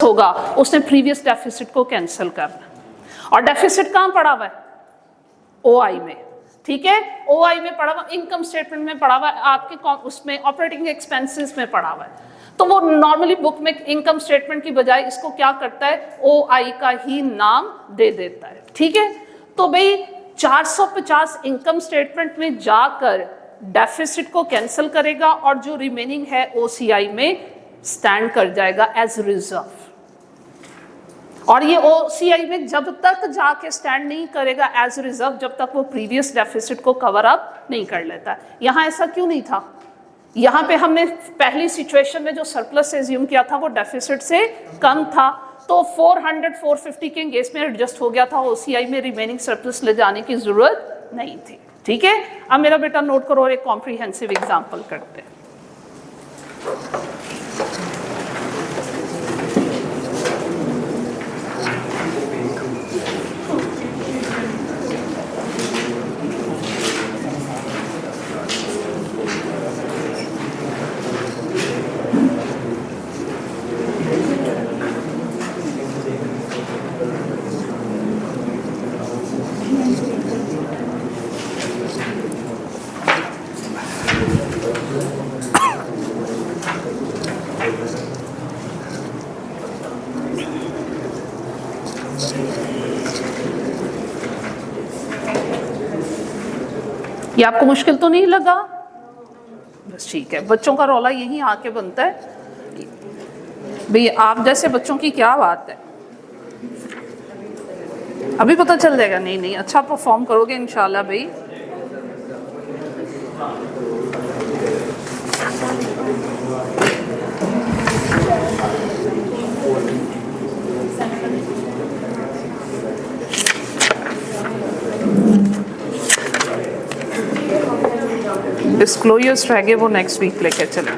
होगा उसने previous deficit को कैंसिल करना, और डेफिसिट कहाँ पड़ा हुआ है? ओआई में, ठीक है, ओआई में पड़ा हुआ, इनकम स्टेटमेंट में पड़ा हुआ, आपके उसमें ऑपरेटिंग एक्सपेंसेस में पड़ा हुआ है। तो वो नॉर्मली बुक में इनकम स्टेटमेंट की बजाय इसको क्या करता है, ओआई का ही नाम दे देता है, ठीक है। तो भाई 450 इनकम स्टेटमेंट में जाकर डेफिसिट को कैंसिल करेगा और जो रिमेनिंग है ओसीआई में स्टैंड कर जाएगा एज रिजर्व, और ये ओसीआई में जब तक जाके स्टैंड नहीं करेगा एज रिजर्व जब तक वो प्रीवियस डेफिसिट को कवर अप नहीं कर लेता। यहाँ ऐसा क्यों नहीं था? यहाँ पे हमने पहली सिचुएशन में जो सरप्लस एज्यूम किया था वो डेफिसिट से कम था, तो 400-450 के केस में एडजस्ट हो गया था, ओसीआई में रिमेनिंग सरप्लस ले जाने की जरूरत नहीं थी, ठीक है। अब मेरा बेटा नोट करो और एक कॉम्प्रिहेंसिव एग्जाम्पल करते हैं। ये आपको मुश्किल तो नहीं लगा? बस ठीक है, बच्चों का रौला यही आके बनता है भाई, आप जैसे बच्चों की क्या बात है, अभी पता चल जाएगा। नहीं नहीं, अच्छा परफॉर्म करोगे इंशाल्लाह भाई। डिस्क्लोजर्स रह गए, वो नेक्स्ट वीक लेके चले।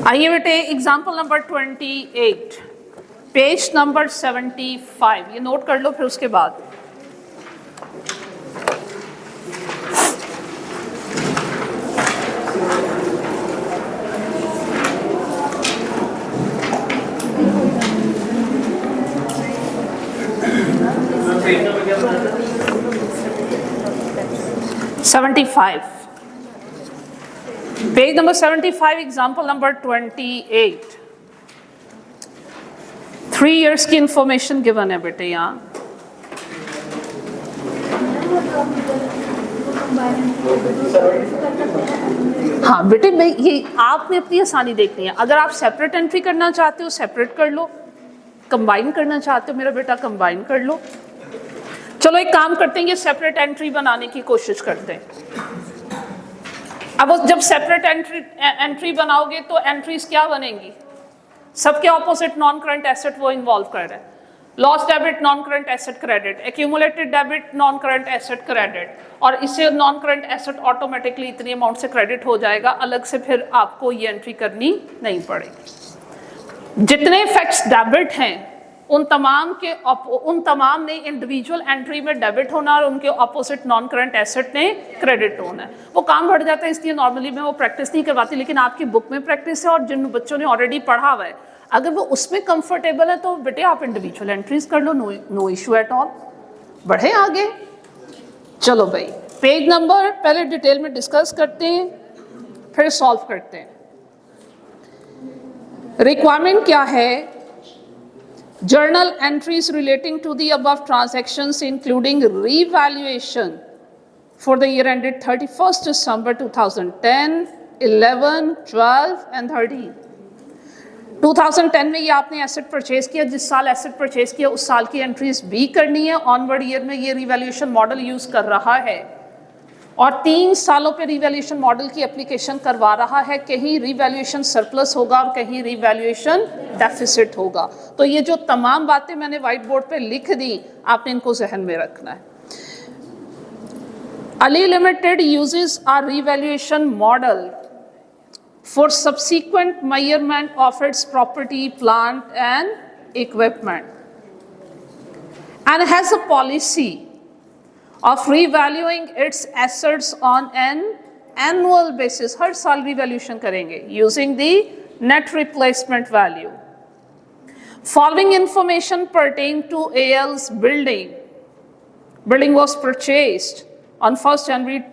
आइए बेटे, एग्जाम्पल नंबर 28, पेज नंबर 75, ये नोट कर लो फिर उसके बाद। Page number 75, example number 28. 3 years की इंफॉर्मेशन गिवन है बेटे यहाँ। हाँ बेटे, मैं ये आपने अपनी आसानी देखनी है। अगर आप सेपरेट एंट्री करना चाहते हो सेपरेट कर लो, कंबाइन करना चाहते हो मेरा बेटा कंबाइन कर लो। चलो एक काम करते हैं, ये सेपरेट एंट्री बनाने की कोशिश करते हैं। अब जब सेपरेट एंट्री बनाओगे तो एंट्रीज क्या बनेंगी? सबके ऑपोजिट नॉन करंट एसेट वो इन्वॉल्व कर रहे हैं। Loss debit non current asset credit, accumulated debit non current asset credit, और इससे नॉन करंट एसेट ऑटोमेटिकली इतनी अमाउंट से क्रेडिट हो जाएगा, अलग से फिर आपको ये एंट्री करनी नहीं पड़ेगी। जितने इफेक्ट्स डेबिट हैं उन तमाम ने इंडिविजुअल एंट्री में डेबिट होना और उनके ऑपोजिट नॉन करंट एसेट ने क्रेडिट होना है। वो काम बढ़ जाता है, इसलिए नॉर्मली मैं वो प्रैक्टिस नहीं करवाती, लेकिन आपकी बुक में प्रैक्टिस है और जिन बच्चों ने ऑलरेडी पढ़ा हुआ है अगर वो उसमें कंफर्टेबल है तो बेटे आप इंडिविजुअल एंट्रीज कर लो, नो इशू एट ऑल। बढ़े आगे, चलो भाई पेज नंबर पहले डिटेल में डिस्कस करते हैं फिर सॉल्व करते हैं। रिक्वायरमेंट क्या है? Journal entries relating to the above transactions including revaluation for the year ended 31st December 2010, 11, 12 and 13। 2010 में ये आपने एसेट परचेज किया, जिस साल एसेट परचेज किया उस साल की एंट्रीज भी करनी है। ऑनवर्ड ईयर में ये रिवैल्यूएशन मॉडल यूज कर रहा है और 3 सालों पे रिवैल्यूएशन मॉडल की एप्लीकेशन करवा रहा है। कहीं रिवैल्यूएशन सरप्लस होगा और कहीं रिवैल्यूएशन डेफिसिट होगा। तो ये जो तमाम बातें मैंने व्हाइट बोर्ड पे लिख दी आपने इनको जहन में रखना है। Ali limited uses a revaluation model for subsequent measurement of its property, plant and equipment, and has a policy of revaluing its assets on an annual basis. हर साल revaluation करेंगे using the net replacement value. Following information pertain to AL's building. Building was purchased on 1st January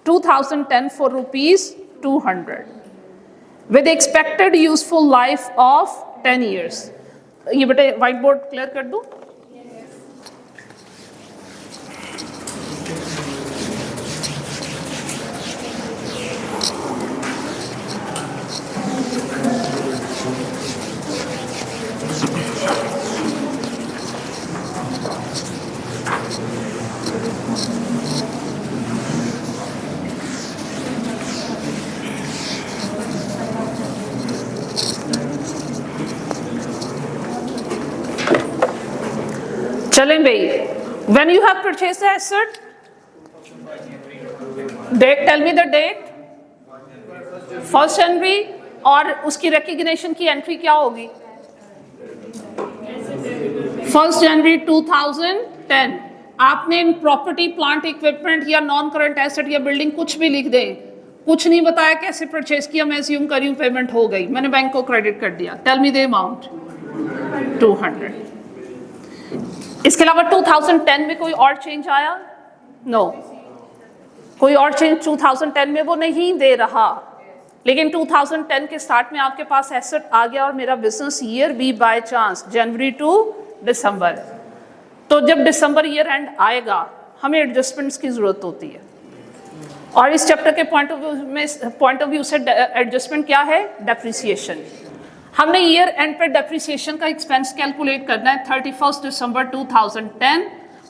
2010 for rupees 200 with expected useful life of 10 years. ये बेटे white board clear कर दूं? चलें भाई, when you have purchased the asset, date, tell me the date, 1st January, और उसकी recognition की entry क्या होगी? 1st January 2010. आपने इन प्रॉपर्टी, प्लांट, इक्विपमेंट या नॉन करंट एसेट या बिल्डिंग कुछ भी लिख दें, कुछ नहीं बताया कैसे परचेज किया, मैं अज्यूम कर रही हूँ पेमेंट हो गई, मैंने बैंक को क्रेडिट कर दिया. Tell me the amount. 200. इसके अलावा 2010 में कोई और चेंज आया? नो, कोई और चेंज 2010 में वो नहीं दे रहा, लेकिन 2010 के स्टार्ट में आपके पास एसेट आ गया और मेरा बिजनेस ईयर भी बाय चांस जनवरी टू दिसंबर. तो जब दिसंबर ईयर एंड आएगा हमें एडजस्टमेंट्स की जरूरत होती है, और इस चैप्टर के पॉइंट ऑफ व्यू से एडजस्टमेंट क्या है? डेप्रिसिएशन. हमने ईयर एंड पे डेप्रिसिएशन का एक्सपेंस कैलकुलेट करना है 31 दिसंबर 2010.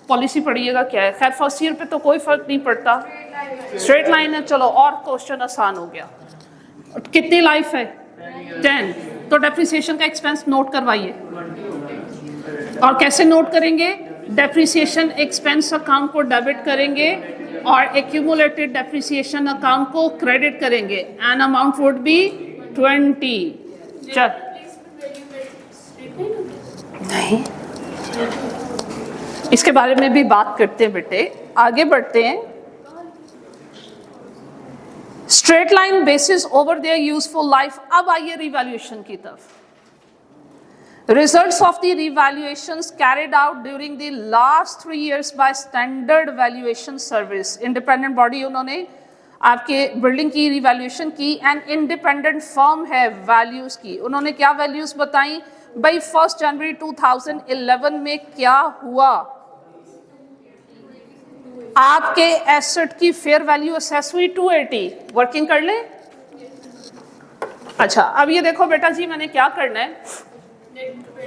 पॉलिसी पढ़िएगा क्या है. खैर फर्स्ट ईयर पे तो कोई फर्क नहीं पड़ता, स्ट्रेट लाइन है. चलो और क्वेश्चन आसान हो गया. कितनी लाइफ है? 10. तो डेप्रिसिएशन का एक्सपेंस नोट करवाइए. और कैसे नोट करेंगे? डेप्रिसिएशन एक्सपेंस अकाउंट को डेबिट करेंगे और एक्यूमुलेटेड डेप्रिसिएशन अकाउंट को क्रेडिट करेंगे. And amount would be 20. चल नहीं, इसके बारे में भी बात करते हैं बेटे. आगे बढ़ते हैं. Straight line basis over their useful life. अब आइए रिवैल्यूएशन की तरफ. Results of the revaluations carried out during the last 3 years by Standard Valuation Service. Independent body उन्होंने आपके बिल्डिंग की रिवैल्यूएशन की. एंड इंडिपेंडेंट फर्म है वैल्यूज की. उन्होंने क्या वैल्यूज बताई भाई? 1 जनवरी 2011 में क्या हुआ? आपके एसेट की फेयर वैल्यू असेस हुई 280. वर्किंग कर ले. अच्छा, अब ये देखो बेटा जी, मैंने क्या करना है.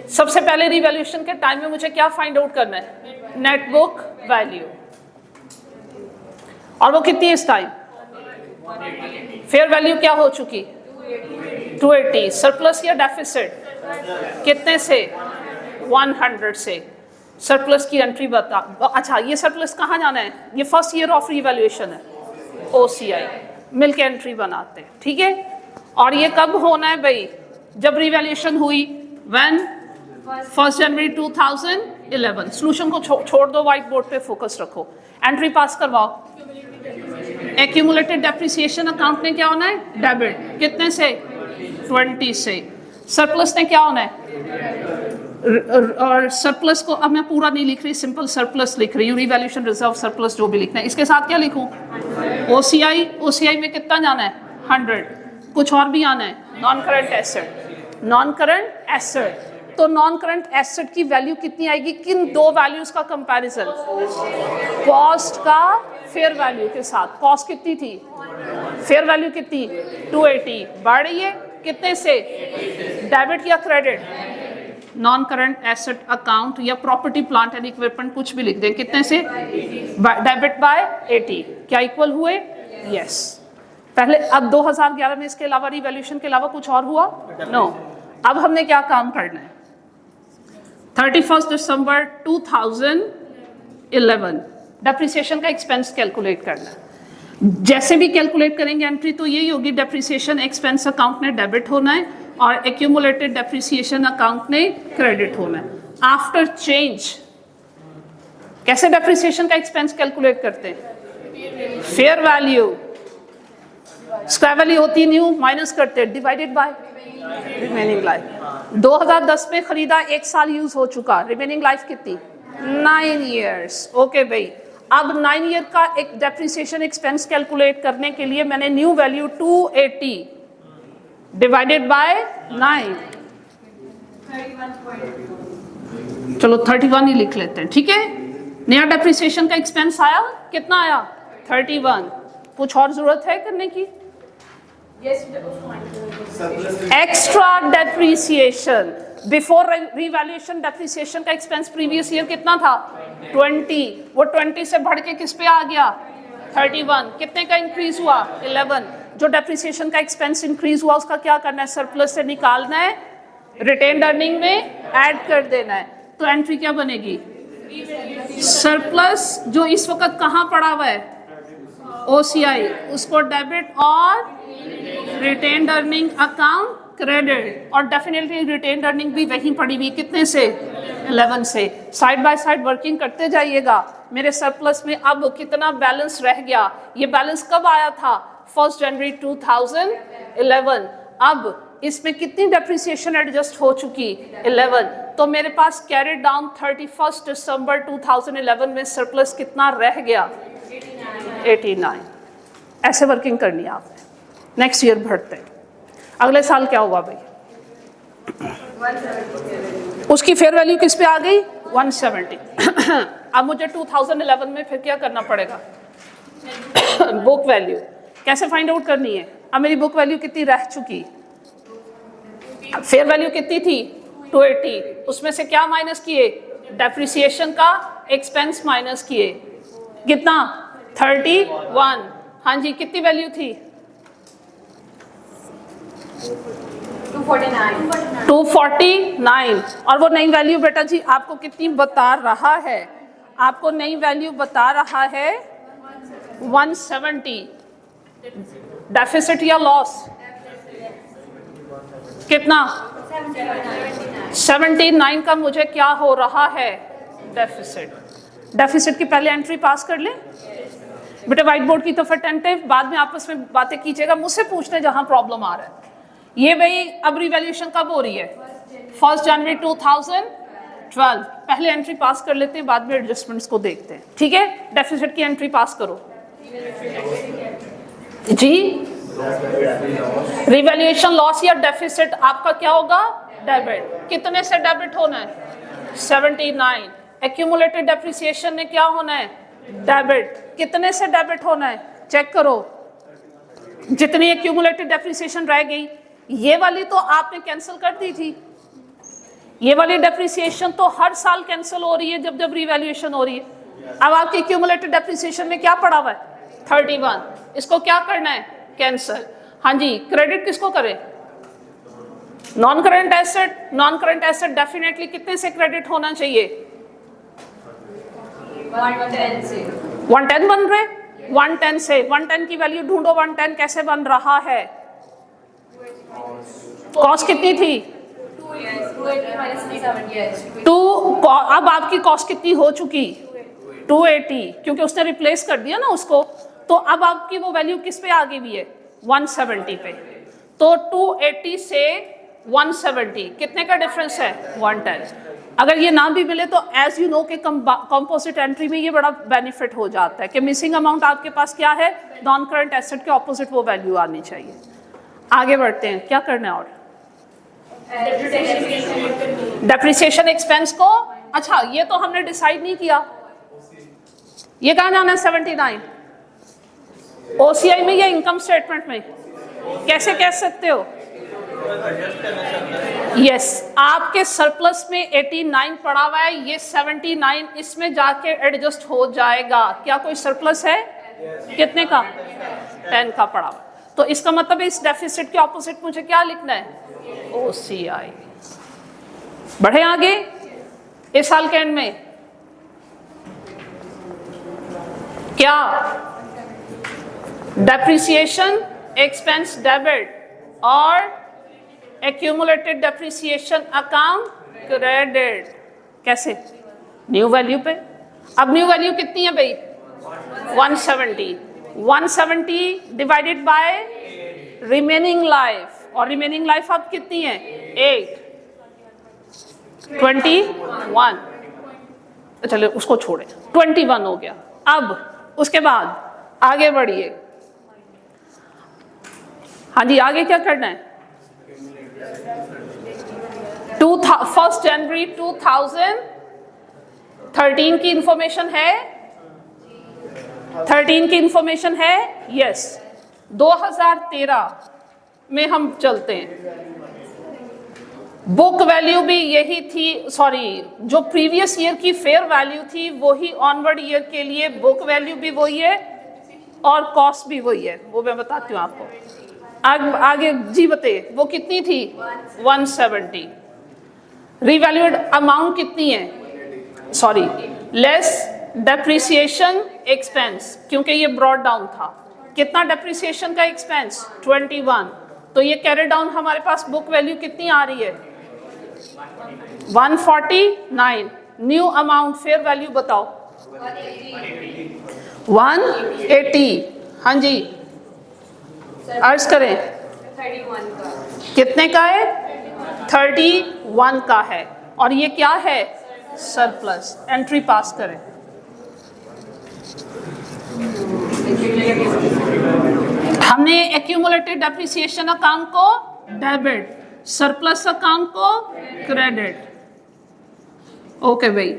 सबसे पहले रिवैल्यूएशन के टाइम में मुझे क्या फाइंड आउट करना है? Net book value. और वो कितनी है इस टाइम? फेयर वैल्यू क्या हो चुकी? 280. सरप्लस या डेफिसिट? कितने से? 100 से. सरप्लस की एंट्री बता. अच्छा, ये सरप्लस कहाँ जाना है? ये फर्स्ट ईयर ऑफ रिवैल्यूएशन है, OCI मिलके एंट्री बनाते हैं. ठीक है. और ये कब होना है भाई? जब रिवैल्यूएशन हुई. When? 1 जनवरी 2011. सोल्यूशन को छोड़ दो, व्हाइट बोर्ड पे फोकस रखो. एंट्री पास करवाओ. एक्यूमुलेटेड डेप्रिसिएशन अकाउंट ने क्या होना है? डेबिट. कितने से? 20 से. सरप्लस ने क्या होना है? और सरप्लस को अब मैं पूरा नहीं लिख रही, सिंपल सरप्लस लिख रही हूँ. रिवैल्यूएशन रिजर्व सरप्लस जो भी लिखना है. इसके साथ क्या लिखूं? OCI में कितना जाना है? 100. कुछ और भी आना है? Non current asset. Non current asset. तो नॉन करंट एसेट की वैल्यू कितनी आएगी? किन दो वैल्यूज का कंपैरिजन? कॉस्ट का फेयर वैल्यू के साथ. कॉस्ट कितनी थी? फेयर वैल्यू कितनी? 280. बढ़ रही है कितने से? डेबिट या credit? Non current asset account या प्रॉपर्टी, प्लांट एंड इक्विपमेंट कुछ भी लिख दें. कितने से? Debit bye 80. क्या इक्वल हुए? यस. पहले अब 2011 में इसके अलावा रिवैल्यूएशन के अलावा कुछ और हुआ? नो. अब हमने क्या काम करना है? 31 दिसंबर 2011 डेप्रिसिएशन का एक्सपेंस कैलकुलेट करना है. जैसे भी कैलकुलेट करेंगे एंट्री तो यही होगी, डेप्रिसिएशन एक्सपेंस अकाउंट ने डेबिट होना है और एक्यूमुलेटेड डेप्रिसिएशन अकाउंट ने क्रेडिट होना है। आफ्टर चेंज कैसे डेप्रिसिएशन का एक्सपेंस कैलकुलेट करते हैं? फेयर वैल्यू, स्क्रैप वैल्यू होती न्यू, माइनस करते हैं, डिवाइडेड बाय रिमेनिंग लाइफ। 2010 में खरीदा, 1 साल यूज हो चुका, रिमेनिंग लाइफ कितनी? 9 ईयर्स। ओके भाई, अब 9 ईयर का एक डेप्रिसिएशन एक्सपेंस कैलकुलेट करने के लिए मैंने न्यू वैल्यू 280 डिवाइडेड बाय 9, चलो 31 ही लिख लेते हैं, ठीक है। नया डेप्रिसिएशन का एक्सपेंस आया, कितना आया? 31। कुछ और जरूरत है करने की? Extra depreciation, before revaluation depreciation का एक्सपेंस प्रीवियस ईयर कितना था? 20, वो 20 से बढ़ के किस पे आ गया? 31। कितने का इंक्रीज हुआ? 11। जो डेप्रिसिएशन का एक्सपेंस इंक्रीज हुआ उसका क्या करना है? सरप्लस से निकालना है, रिटेन्ड अर्निंग में ऐड कर देना है। तो एंट्री क्या बनेगी? सरप्लस जो इस वक्त कहाँ पड़ा हुआ है? OCI, उसको डेबिट और रिटेन्ड अर्निंग अकाउंट क्रेडिट, और डेफिनेटली रिटेन्ड अर्निंग भी वहीं पड़ी हुई, कितने से? 11 से। साइड बाय साइड वर्किंग करते जाइएगा। मेरे सरप्लस में अब कितना बैलेंस रह गया? ये बैलेंस कब आया था? 1 जनवरी 2011। अब इसमें कितनी डेप्रिसिएशन एडजस्ट हो चुकी? 11। तो मेरे पास कैरी डाउन 31 दिसंबर 2011 में सरप्लस कितना रह गया? 89। ऐसे वर्किंग करनी है आपने। नेक्स्ट ईयर बढ़ते हैं। अगले साल क्या हुआ भाई? 170। उसकी फेयर वैल्यू किस पे आ गई? 170। अब मुझे 2011 में फिर क्या करना पड़ेगा? बुक वैल्यू कैसे फाइंड आउट करनी है? अब मेरी बुक वैल्यू कितनी रह चुकी? फेयर वैल्यू कितनी थी? 280। उसमें से क्या माइनस किए? डेप्रिसिएशन का एक्सपेंस माइनस किए। कितना? 31। हाँ जी, कितनी वैल्यू थी? 249। और वो नई वैल्यू बेटा जी आपको कितनी बता रहा है? आपको नई वैल्यू बता रहा है 170। डेफिसिट या लॉस कितना? 79 का मुझे क्या हो रहा है? डेफिसिट। डेफिसिट की पहले एंट्री पास कर ले बेटा। व्हाइट बोर्ड की तरफ अटेंटिव, बाद में आपस में बातें कीजिएगा, मुझसे पूछने जहां प्रॉब्लम आ रहा है। ये भाई अब रिवैल्यूएशन कब हो रही है? 1 जनवरी 2012। पहले एंट्री पास कर लेते हैं, बाद में एडजस्टमेंट्स को देखते हैं, ठीक है। डेफिसिट की एंट्री पास करो जी। रिवैल्यूएशन लॉस या डेफिसिट आपका क्या होगा? डेबिट। कितने से डेबिट होना है? 79। एक्यूमुलेटेड डेप्रिसिएशन ने क्या होना है? डेबिट। कितने से डेबिट होना है? चेक करो, जितनी एक्यूमुलेटेड डेप्रिसिएशन रह गई। ये वाली तो आपने कैंसिल कर दी थी, ये वाली डेप्रिसिएशन तो हर साल कैंसिल हो रही है जब जब रिवैल्यूएशन हो रही है। अब आपके एक्यूमुलेटेड डेप्रिसिएशन में क्या पड़ा हुआ है? 31। इसको क्या करना है? कैंसिल। हाँ जी, क्रेडिट किसको करें? Non current asset. Non current asset definitely कितने से क्रेडिट होना चाहिए? 110 से। 110 बन रहे? 110 से। 110 की वैल्यू ढूंढो। 110 कैसे बन रहा है? कॉस्ट कितनी थी? 2। अब आपकी कॉस्ट कितनी हो चुकी? 280, क्योंकि उसने रिप्लेस कर दिया ना उसको। तो अब आपकी वो वैल्यू किस पे आ गई हुई है? 170 पे। तो 280 से 170 कितने का डिफरेंस है? 110। अगर ये ना भी मिले तो एज यू नो के कंपोजिट एंट्री में ये बड़ा बेनिफिट हो जाता है कि मिसिंग अमाउंट आपके पास क्या है? नॉन करंट एसेट के ऑपोजिट वो वैल्यू आनी चाहिए। आगे बढ़ते हैं, क्या करना है और? डेप्रिसिएशन एक्सपेंस को, अच्छा ये तो हमने डिसाइड नहीं किया, ये कहाँ जाना है? 79। OCI में या इनकम स्टेटमेंट में? कैसे कह सकते हो? यस, आपके सरप्लस में 89 पड़ा हुआ है, ये 79 इसमें जाके एडजस्ट हो जाएगा। क्या कोई सरप्लस है? कितने का? 10 का पड़ा हुआ। तो इसका मतलब इस डेफिसिट के ऑपोजिट मुझे क्या लिखना है? OCI। बढ़े आगे इस साल के एंड में क्या डेप्रिसिएशन एक्सपेंस डेबिट और एक्यूमुलेटेड डेप्रिसिएशन अकाउंट क्रेडिट। कैसे? न्यू वैल्यू पे। अब न्यू वैल्यू कितनी है भाई? 170। 170 डिवाइडेड बाय रिमेनिंग लाइफ, और रिमेनिंग लाइफ अब कितनी है? 8। 21। चलो उसको छोड़े, 21 हो गया। अब उसके बाद आगे बढ़िए। हाँ जी, आगे क्या करना है? 1 जनवरी 2013 की इंफॉर्मेशन है। 13 की इंफॉर्मेशन है, यस। 2013 में हम चलते हैं। बुक वैल्यू भी यही थी, सॉरी, जो प्रीवियस ईयर की फेयर वैल्यू थी वही ऑनवर्ड ईयर के लिए बुक वैल्यू भी वही है और कॉस्ट भी वही है। वो मैं बताती हूँ आपको। आगे जी बताइए, वो कितनी थी? 170। रिवैल्यूड अमाउंट कितनी है? सॉरी, लेस डेप्रिसिएशन एक्सपेंस, क्योंकि ये ब्रॉड डाउन था। कितना डेप्रिसिएशन का एक्सपेंस? 21। तो ये कैरी डाउन हमारे पास बुक वैल्यू कितनी आ रही है? 149। न्यू अमाउंट फेयर वैल्यू बताओ। 180। हाँ जी, अर्ज करें। 31 का। कितने का है? 31 का है। और ये क्या है? सरप्लस। एंट्री पास करें। हमने एक्यूमुलेटेड डेप्रिसिएशन अकाउंट को डेबिट, सरप्लस अकाउंट को क्रेडिट। ओके भाई,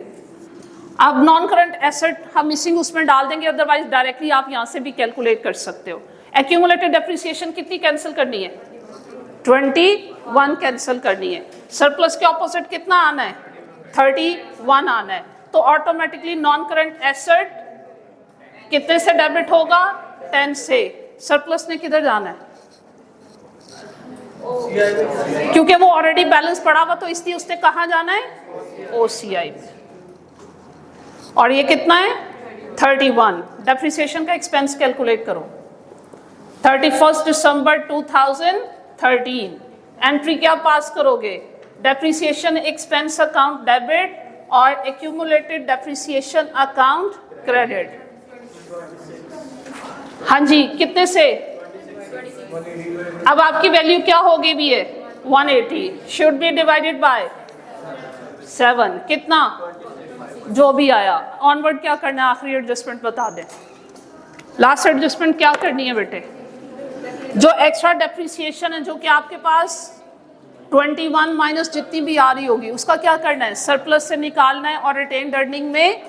अब नॉन करंट एसेट हम मिसिंग उसमें डाल देंगे, अदरवाइज डायरेक्टली आप यहां से भी कैलकुलेट कर सकते हो। एक्यूमुलेटेड डेप्रिसिएशन कितनी कैंसिल करनी है? 21 कैंसिल करनी है। सरप्लस के ऑपोजिट कितना आना है? 31 आना है। तो ऑटोमेटिकली नॉन करंट एसेट कितने से डेबिट होगा? 10 से। सरप्लस ने किधर जाना है? क्योंकि वो ऑलरेडी बैलेंस पड़ा हुआ, तो इसलिए उसने कहाँ जाना है? OCI में। और ये कितना है? 31। डेप्रिसिएशन का एक्सपेंस कैलकुलेट करो। 31 दिसंबर 2013 एंट्री क्या पास करोगे? डेप्रिसिएशन एक्सपेंस अकाउंट डेबिट और एक्यूमुलेटेड डेप्रिसिएशन अकाउंट क्रेडिट। हाँ जी, कितने से? अब आपकी वैल्यू क्या होगी भी है? 180 शुड बी डिवाइडेड बाय 7। कितना? जो भी आया। ऑनवर्ड क्या करना है? आखिरी एडजस्टमेंट बता दें। लास्ट एडजस्टमेंट क्या करनी है बेटे? जो एक्स्ट्रा डेप्रिसिएशन है जो कि आपके पास 21 माइनस जितनी भी आ रही होगी, उसका क्या करना है? सरप्लस से निकालना है और रिटेन्ड अर्निंग में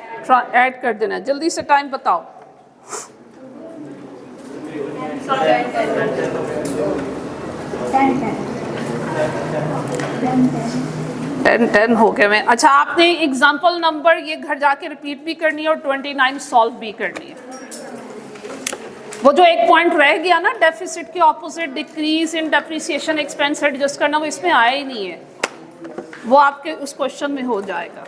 ऐड कर देना है। जल्दी से टाइम बताओ। 10 हो गए में। अच्छा, आपने एग्जाम्पल नंबर ये घर जाके रिपीट भी करनी है और 29 सॉल्व भी करनी है। वो जो एक पॉइंट रह गया ना, डेफिसिट के opposite decrease in depreciation expense adjust करना, वो इसमें आया ही नहीं है। वो आपके उस क्वेश्चन में हो जाएगा।